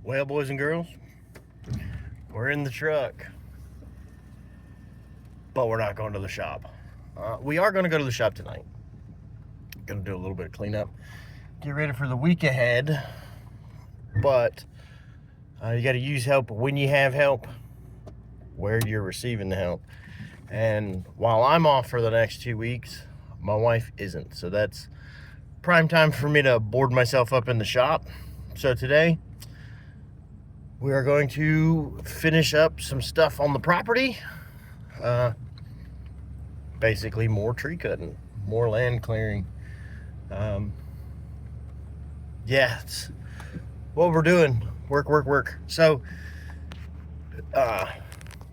Well, boys and girls, we're in the truck, but we're not going to the shop. We are going to go to the shop tonight. Going to do a little bit of cleanup, get ready for the week ahead, but you got to use help when you have help, where you're receiving the help. And while I'm off for the next 2 weeks, my wife isn't. So that's prime time for me to board myself up in the shop. So today, we are going to finish up some stuff on the property. Basically more tree cutting, more land clearing. Yeah, it's what we're doing. Work. So,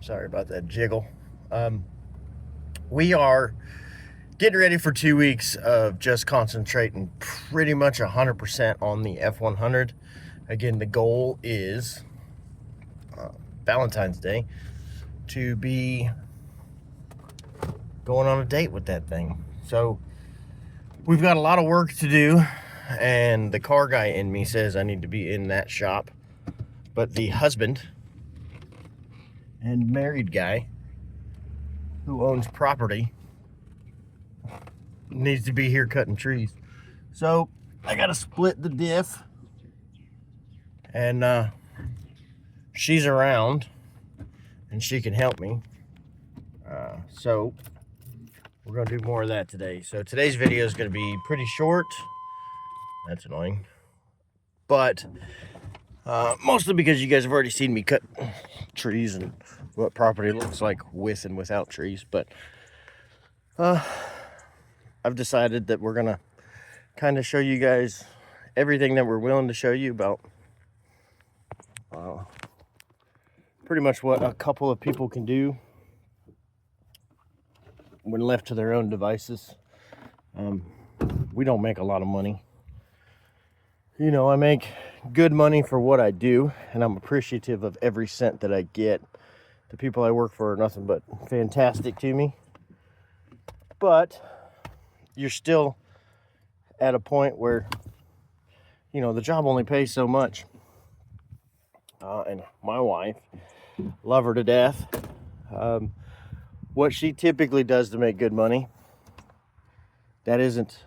sorry about that jiggle. We are getting ready for 2 weeks of just concentrating pretty much 100% on the F100. Again, the goal is Valentine's Day to be going on a date with that thing. So we've got a lot of work to do, and the car guy in me says I need to be in that shop, but the husband and married guy who owns property needs to be here cutting trees. So I gotta split the diff, and she's around and she can help me. So we're gonna do more of that today. So today's video is gonna be pretty short. That's annoying, but mostly because you guys have already seen me cut trees and what property looks like with and without trees. But I've decided that we're gonna kind of show you guys everything that we're willing to show you about pretty much what a couple of people can do when left to their own devices. We don't make a lot of money. You know, I make good money for what I do, and I'm appreciative of every cent that I get. The people I work for are nothing but fantastic to me. But you're still at a point where, you know, the job only pays so much. And my wife, love her to death. What she typically does to make good money, that isn't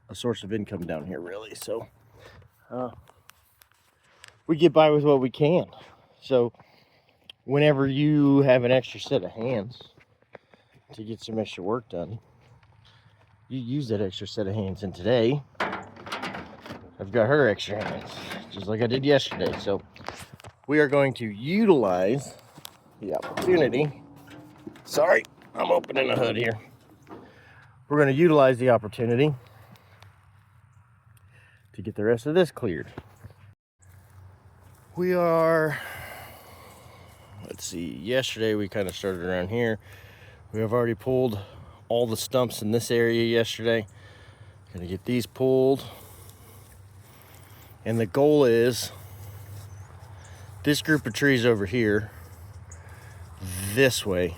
a source of income down here, really. So we get by with what we can. So whenever you have an extra set of hands to get some extra work done, you use that extra set of hands. And today, I've got her extra hands, just like I did yesterday. So we are going to utilize the opportunity. Sorry, I'm opening the hood here. We're going to utilize the opportunity to get the rest of this cleared. We are, let's see, yesterday we kind of started around here. We have already pulled all the stumps in this area yesterday. Gonna get these pulled. And the goal is this group of trees over here, this way.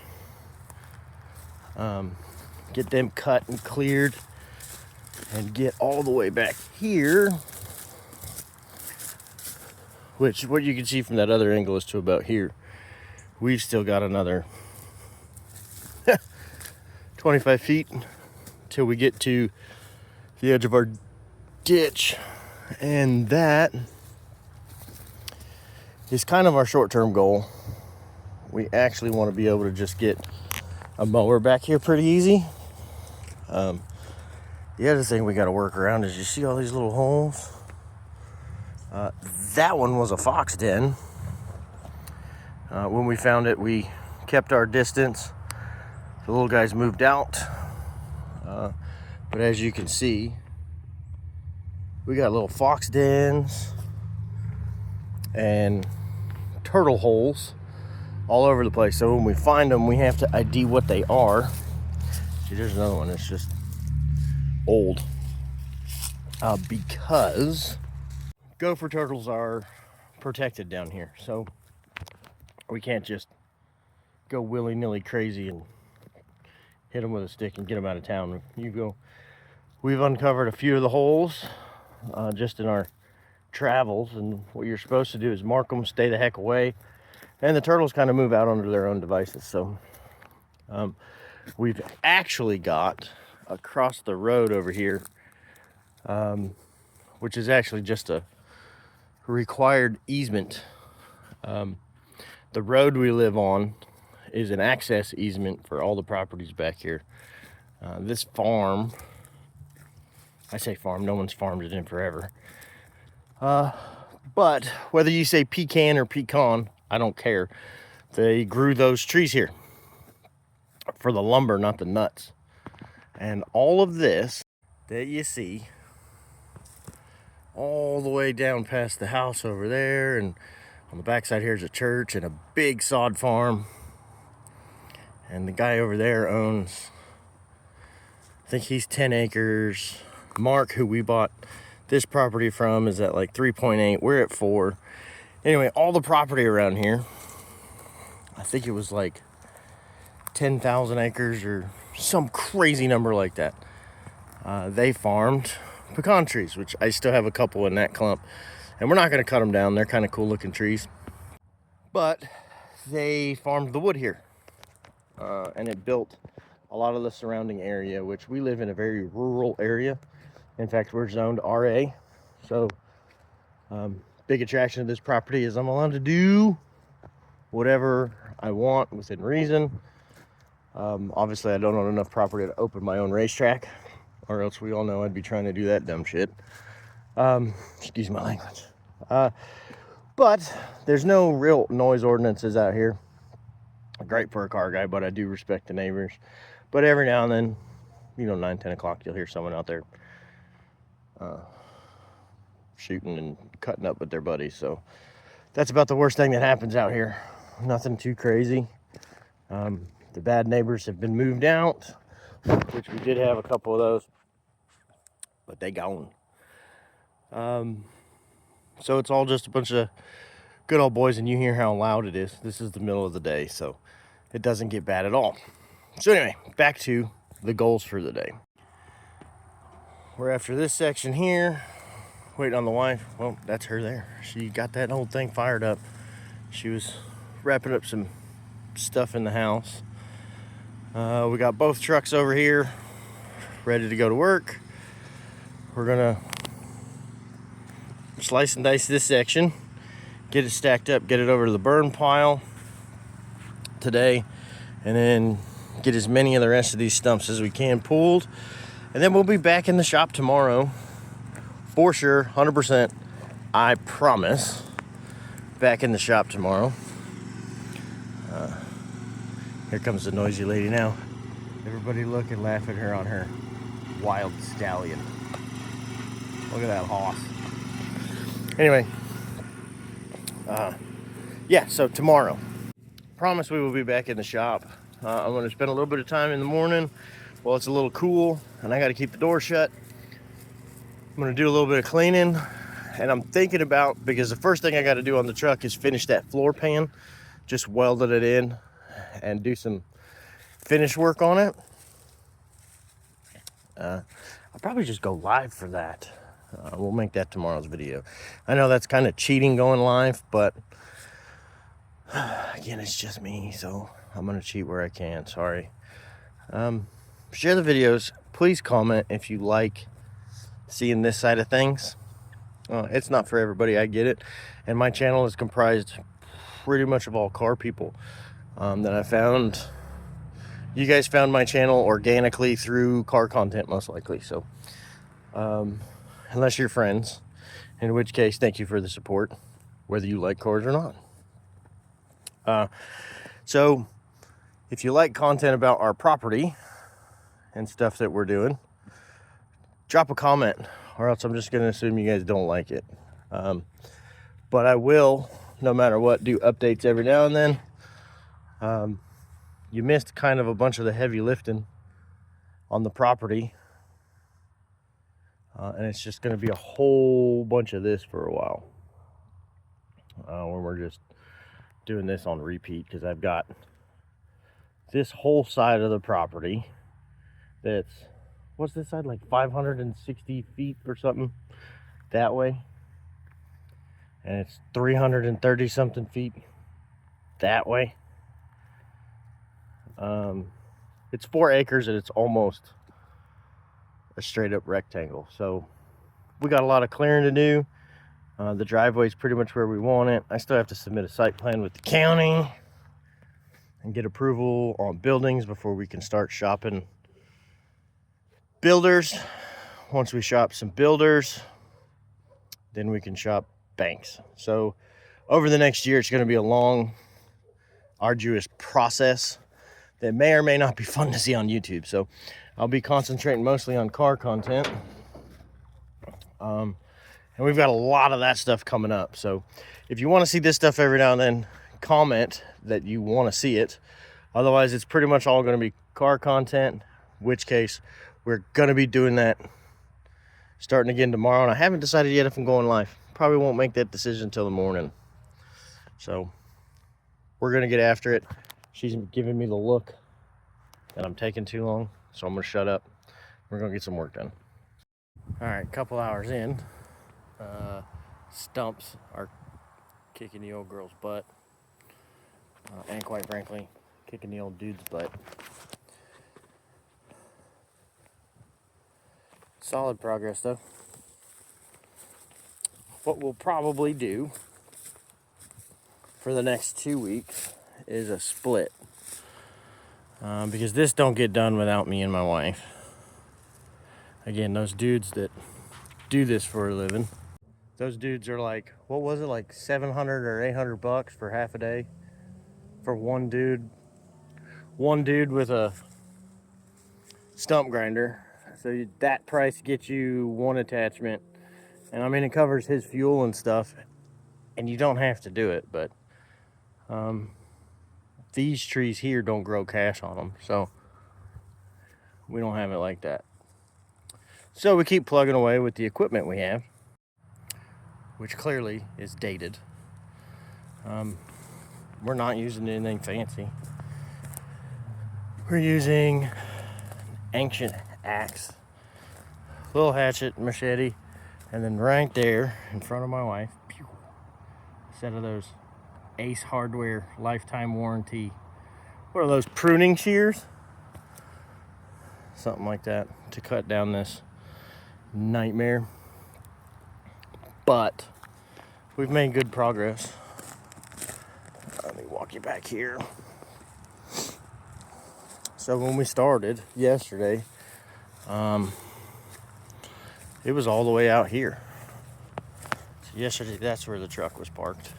Get them cut and cleared and get all the way back here, which what you can see from that other angle is to about here. We've still got another 25 feet till we get to the edge of our ditch, and that is kind of our short-term goal. We actually want to be able to just get a mower back here pretty easy. The other thing we got to work around is, you see all these little holes? That one was a fox den. When we found it, we kept our distance. The little guys moved out. But as you can see, we got little fox dens and turtle holes all over the place. So when we find them, we have to ID what they are. See, there's another one that's just old. Because gopher turtles are protected down here. So we can't just go willy-nilly crazy and hit them with a stick and get them out of town. We've uncovered a few of the holes just in our travels, and what you're supposed to do is mark them, stay the heck away, and the turtles kind of move out onto their own devices. So we've actually got across the road over here, which is actually just a required easement. The road we live on is an access easement for all the properties back here. This farm, I say farm, no one's farmed it in forever. But whether you say pecan or pecan, I don't care. They grew those trees here for the lumber, not the nuts. And all of this that you see all the way down past the house over there, and on the backside here is a church and a big sod farm. And the guy over there owns, I think he's 10 acres. Mark, who we bought this property from, is at like 3.8. We're at 4. Anyway, all the property around here, I think it was like 10,000 acres or some crazy number like that. They farmed pecan trees, which I still have a couple in that clump. And we're not going to cut them down. They're kind of cool looking trees. But they farmed the wood here. And it built a lot of the surrounding area, which we live in a very rural area. In fact, we're zoned RA. So big attraction of this property is I'm allowed to do whatever I want within reason. Obviously, I don't own enough property to open my own racetrack, or else we all know I'd be trying to do that dumb shit. Excuse my language. But there's no real noise ordinances out here. Great for a car guy, but I do respect the neighbors. But every now and then, 9, 10 o'clock, you'll hear someone out there shooting and cutting up with their buddies. So that's about the worst thing that happens out here. Nothing too crazy. The bad neighbors have been moved out, which we did have a couple of those, but they gone. So it's all just a bunch of good old boys, and you hear how loud it is. This is the middle of the day, so it doesn't get bad at all. So anyway, back to the goals for the day. We're after this section here, waiting on the wife. Well, that's her there. She got that whole thing fired up. She was wrapping up some stuff in the house. We got both trucks over here ready to go to work. We're gonna slice and dice this section, get it stacked up, get it over to the burn pile today, and then get as many of the rest of these stumps as we can pulled. And then we'll be back in the shop tomorrow for sure, 100%. I promise. Back in the shop tomorrow. Here comes the noisy lady now. Everybody look and laugh at her on her wild stallion. Look at that horse. Anyway, yeah, so tomorrow, promise we will be back in the shop. I'm going to spend a little bit of time in the morning while it's a little cool and I got to keep the door shut. I'm going to do a little bit of cleaning, and I'm thinking about, because the first thing I got to do on the truck is finish that floor pan, just welded it in and do some finish work on it. I'll probably just go live for that. We'll make that tomorrow's video. I know that's kind of cheating going live, but again, it's just me, so I'm gonna cheat where I can. Sorry. Share the videos. Please comment if you like seeing this side of things. It's not for everybody, I get it, and my channel is comprised pretty much of all car people that I found. You guys found my channel organically through car content, most likely. So unless you're friends, in which case thank you for the support, whether you like cars or not. So if you like content about our property and stuff that we're doing, drop a comment, or else I'm just gonna assume you guys don't like it. But I will, no matter what, do updates every now and then. You missed kind of a bunch of the heavy lifting on the property. And it's just going to be a whole bunch of this for a while. When we're just doing this on repeat, because I've got this whole side of the property that's, what's this side, like 560 feet or something that way. and it's 330 something feet that way. It's 4 acres and it's almost a straight up rectangle. So we got a lot of clearing to do. The driveway is pretty much where we want it. I still have to submit a site plan with the county and get approval on buildings before we can start shopping builders. Once we shop some builders, then we can shop banks. So over the next year, it's going to be a long, arduous process that may or may not be fun to see on YouTube. So I'll be concentrating mostly on car content. And we've got a lot of that stuff coming up. So if you want to see this stuff every now and then, comment that you want to see it. Otherwise, it's pretty much all going to be car content, which case we're going to be doing that starting again tomorrow. And I haven't decided yet if I'm going live. Probably won't make that decision until the morning. So we're going to get after it. She's giving me the look that I'm taking too long, so I'm going to shut up. We're going to get some work done. All right, couple hours in. Stumps are kicking the old girl's butt, and quite frankly, kicking the old dude's butt. Solid progress though. What we'll probably do for the next 2 weeks is a split, because this don't get done without me and my wife. Again, those dudes that do this for a living, those dudes are like, what was it, like 700 or 800 bucks for half a day for one dude with a stump grinder. So that price gets you one attachment, and I mean it covers his fuel and stuff, and you don't have to do it. But these trees here don't grow cash on them, so we don't have it like that. So we keep plugging away with the equipment we have, which clearly is dated. We're not using anything fancy. We're using an ancient axe, little hatchet, machete, and then right there in front of my wife, a set of those Ace Hardware lifetime warranty. What are those, pruning shears? Something like that to cut down this nightmare. But we've made good progress. Let me walk you back here. So when we started yesterday, it was all the way out here. So yesterday, that's where the truck was parked.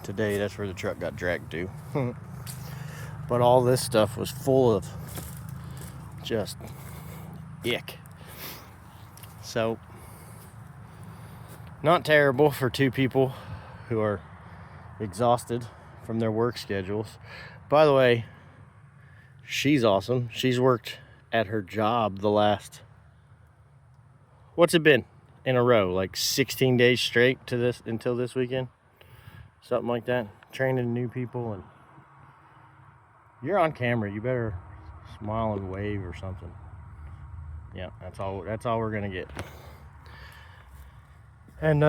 Today, that's where the truck got dragged to. But all this stuff was full of just ick. So, not terrible for two people who are exhausted from their work schedules. By the way, she's awesome. She's worked at her job the last, what's it been in a row, like 16 days straight to this, until this weekend, something like that, training new people. And you're on camera, you better smile and wave or something. Yeah, that's all we're gonna get. And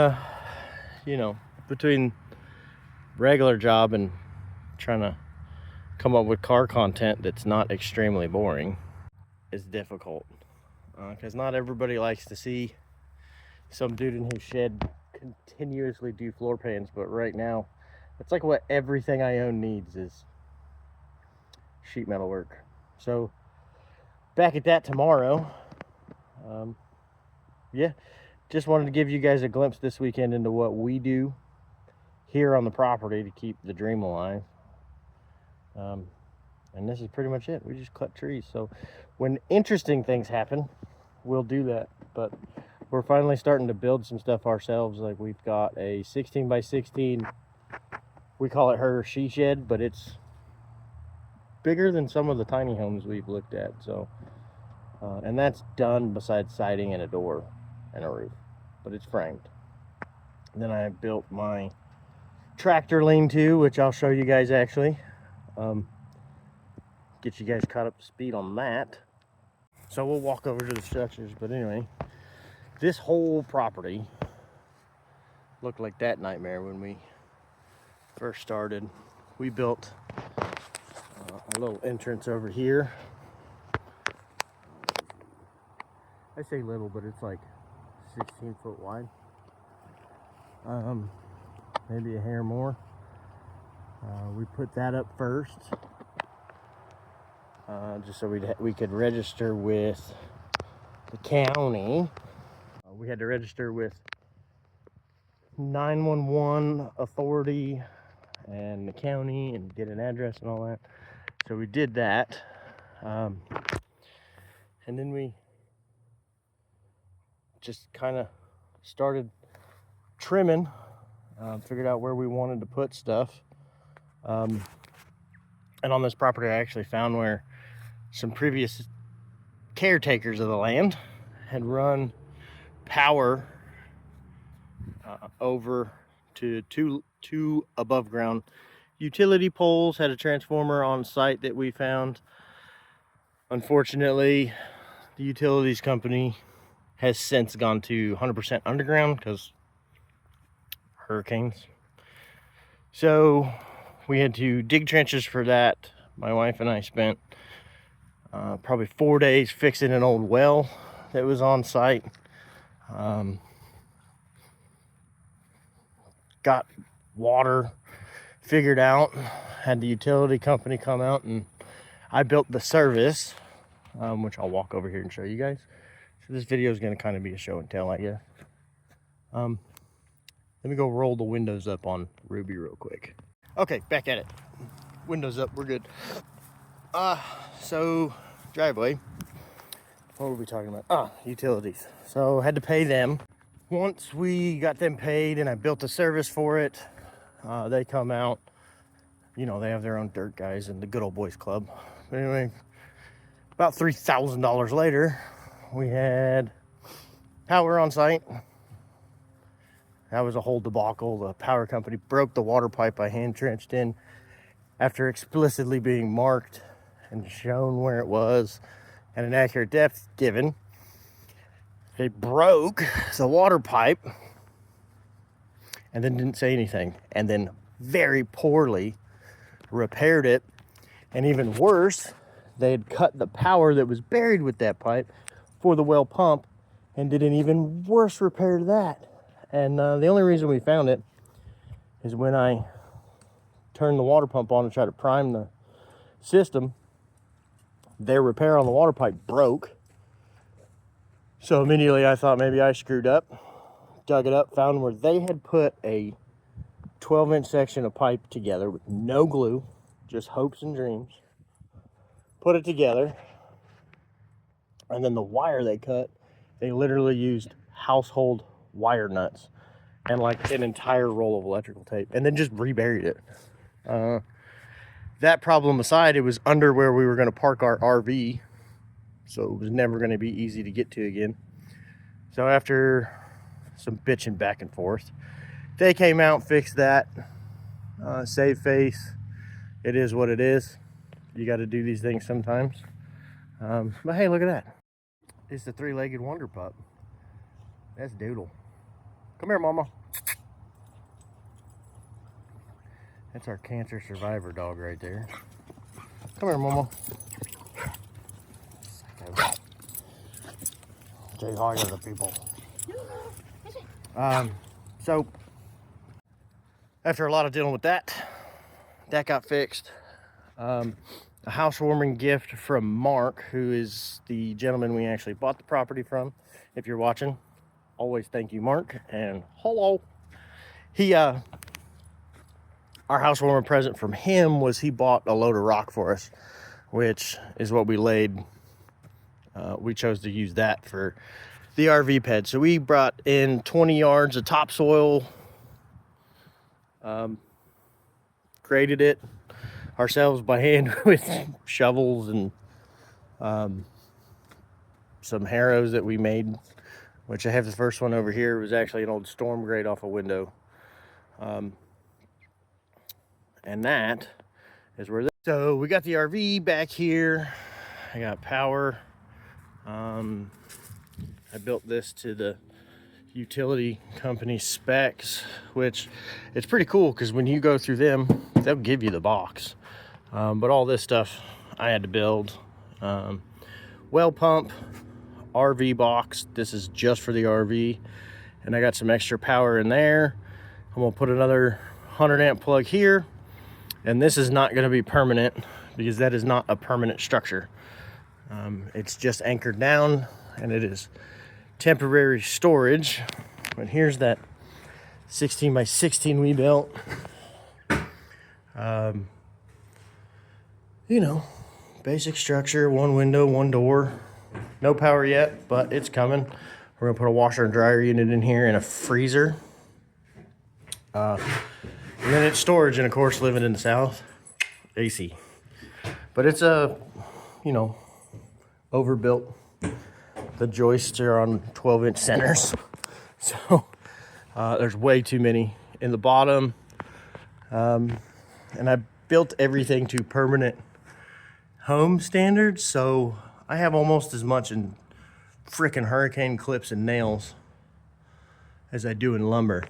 you know, between regular job and trying to come up with car content that's not extremely boring is difficult, because not everybody likes to see some dude in his shed continuously do floor pans. But right now, it's like what everything I own needs is sheet metal work. So back at that tomorrow. Yeah, just wanted to give you guys a glimpse this weekend into what we do here on the property to keep the dream alive. And this is pretty much it. We just cut trees. So when interesting things happen, we'll do that. But we're finally starting to build some stuff ourselves. Like, we've got a 16 by 16, we call it her or she shed, but it's bigger than some of the tiny homes we've looked at. So and that's done besides siding and a door and a roof, but it's framed. And then I built my tractor lean-to, which I'll show you guys actually. Get you guys caught up to speed on that. So we'll walk over to the structures, but anyway, This whole property looked like that nightmare when we first started. We built a little entrance over here. I say little, but it's like 16 foot wide. Maybe a hair more. We put that up first, just so we could register with the county. We had to register with 911 authority and the county and get an address and all that. So we did that, and then we just kind of started trimming, figured out where we wanted to put stuff. And on this property, I actually found where some previous caretakers of the land had run power over to two above ground utility poles, had a transformer on site that we found. Unfortunately, the utilities company has since gone to 100% underground because hurricanes. So we had to dig trenches for that. My wife and I spent probably 4 days fixing an old well that was on site. Got water figured out, had the utility company come out, and I built the service, which I'll walk over here and show you guys. So this video is going to kind of be a show and tell, I guess. Let me go roll the windows up on Ruby real quick. Okay, back at it. Windows up, we're good. So driveway. What were we talking about? Utilities. So had to pay them. Once we got them paid and I built a service for it, they come out. You know, they have their own dirt guys in the Good Old Boys Club. But anyway, about $3,000 later, we had power on site. That was a whole debacle. The power company broke the water pipe I hand trenched in after explicitly being marked and shown where it was and an accurate depth given. They broke the water pipe and then didn't say anything, and then very poorly repaired it. And even worse, they had cut the power that was buried with that pipe for the well pump and did an even worse repair to that. And the only reason we found it is when I turned the water pump on to try to prime the system, their repair on the water pipe broke. So immediately I thought maybe I screwed up, dug it up, found where they had put a 12-inch section of pipe together with no glue, just hopes and dreams. Put it together, and then the wire they cut, they literally used household wire nuts and like an entire roll of electrical tape, and then just reburied it. That problem aside, it was under where we were going to park our RV, so it was never going to be easy to get to again. So after some bitching back and forth, they came out, fixed that, save face. It is what it is. You got to do these things sometimes. But hey, look at that. It's the three-legged wonder pup. That's Doodle. Come here, mama. That's our cancer survivor dog right there. Come here, mama. Say hi to the people. So after a lot of dealing with that got fixed. A housewarming gift from Mark, who is the gentleman we actually bought the property from. If you're watching, always thank you, Mark, and hello. Our housewarming present from him was he bought a load of rock for us, which is what we laid. We chose to use that for the RV bed. So we brought in 20 yards of topsoil, graded it ourselves by hand with shovels and some harrows that we made, which I have the first one over here. It was actually an old storm grate off a window. And that is where so we got the RV back here. I got power. I built this to the utility company specs, which it's pretty cool because when you go through them, they'll give you the box. But all this stuff I had to build. Well pump, RV box. This is just for the RV. And I got some extra power in there. I'm gonna put another 100 amp plug here. And this is not gonna be permanent because that is not a permanent structure. It's just anchored down and it is temporary storage. But here's that 16 by 16 we built. You know, basic structure, one window, one door. No power yet, but it's coming. We're gonna put a washer and dryer unit in here and a freezer. And then it's storage, and of course, living in the South, AC. But it's a, you know, overbuilt. The joists are on 12-inch centers. So there's way too many in the bottom. And I built everything to permanent home standards. So I have almost as much in frickin' hurricane clips and nails as I do in lumber.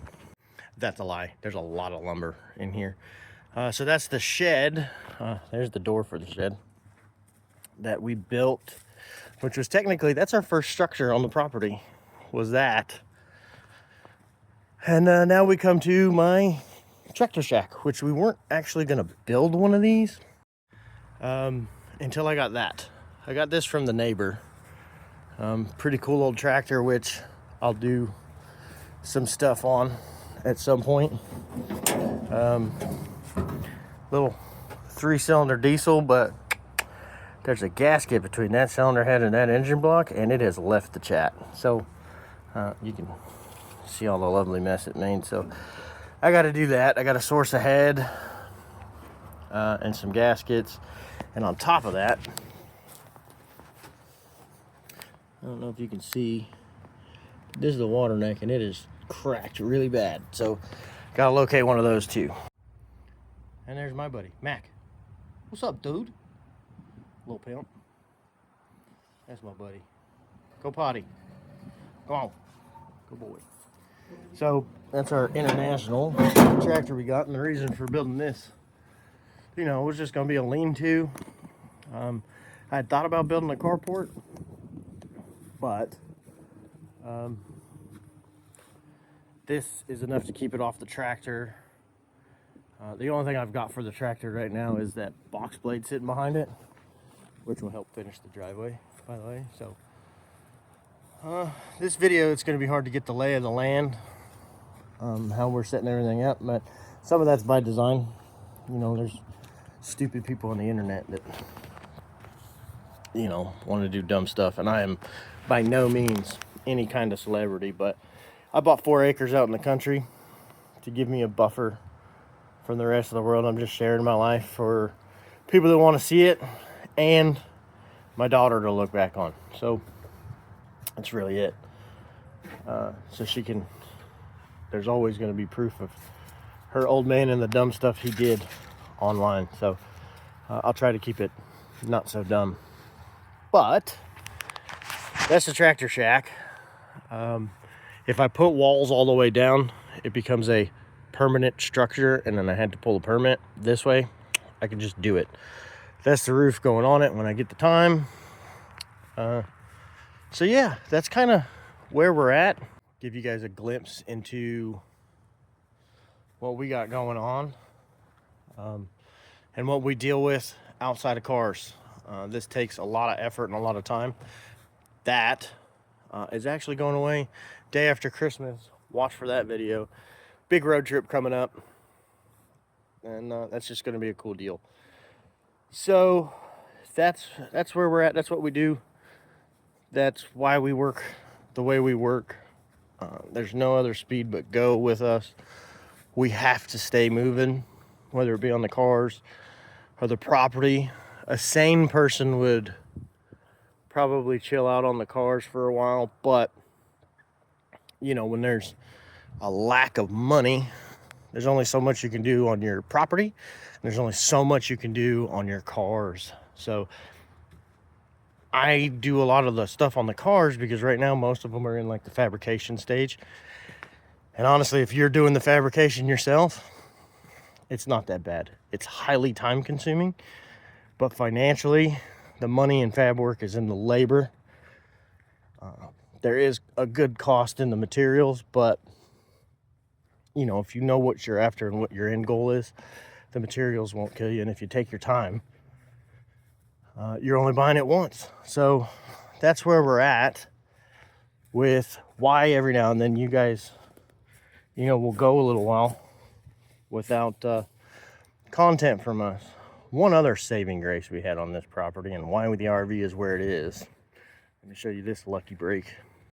That's a lie. There's a lot of lumber in here. So that's the shed. There's the door for the shed that we built, which was technically, that's our first structure on the property, was that. And now we come to my tractor shack, which we weren't actually gonna build one of these until I got that. I got this from the neighbor. Pretty cool old tractor, which I'll do some stuff on at some point. Little 3-cylinder diesel, but there's a gasket between that cylinder head and that engine block, and it has left the chat. So you can see all the lovely mess it made. So I got to do that. I got to source a head and some gaskets. And on top of that, I don't know if you can see, this is the water neck and it is cracked really bad. So got to locate one of those too. And there's my buddy, Mac. What's up, dude? Little pimp. That's my buddy. Go potty. Go on. Good boy. So that's our international tractor we got, and the reason for building this, you know, it was just gonna be a lean-to. I had thought about building a carport, but this is enough to keep it off the tractor. The only thing I've got for the tractor right now is that box blade sitting behind it, which will help finish the driveway, by the way. So this video, it's going to be hard to get the lay of the land, how we're setting everything up, but some of that's by design. You know, there's stupid people on the internet that, you know, want to do dumb stuff, and I am by no means any kind of celebrity, but I bought 4 acres out in the country to give me a buffer from the rest of the world. I'm just sharing my life for people that want to see it, and my daughter to look back on. So that's really it. So she can, there's always going to be proof of her old man and the dumb stuff he did online. So I'll try to keep it not so dumb. But that's the tractor shack. If I put walls all the way down, it becomes a permanent structure, and then I had to pull a permit. This way I can just do it. That's the roof going on it when I get the time. So yeah, that's kind of where we're at. Give you guys a glimpse into what we got going on, and what we deal with outside of cars. This takes a lot of effort and a lot of time. That is actually going away day after Christmas. Watch for that video. Big road trip coming up, and that's just going to be a cool deal. So that's where we're at. That's what we do. That's why we work the way we work. There's no other speed but go with us. We have to stay moving, whether it be on the cars or the property. A sane person would probably chill out on the cars for a while, but you know, when there's a lack of money, there's only so much you can do on your property, and there's only so much you can do on your cars. So I do a lot of the stuff on the cars because right now most of them are in like the fabrication stage. And honestly, if you're doing the fabrication yourself, it's not that bad. It's highly time consuming, but financially, the money in fab work is in the labor. There is a good cost in the materials, but you know, if you know what you're after and what your end goal is, the materials won't kill you. And if you take your time, you're only buying it once. So that's where we're at with why every now and then you guys, you know, will go a little while without content from us. One other saving grace we had on this property and why the RV is where it is. Let me show you this lucky break.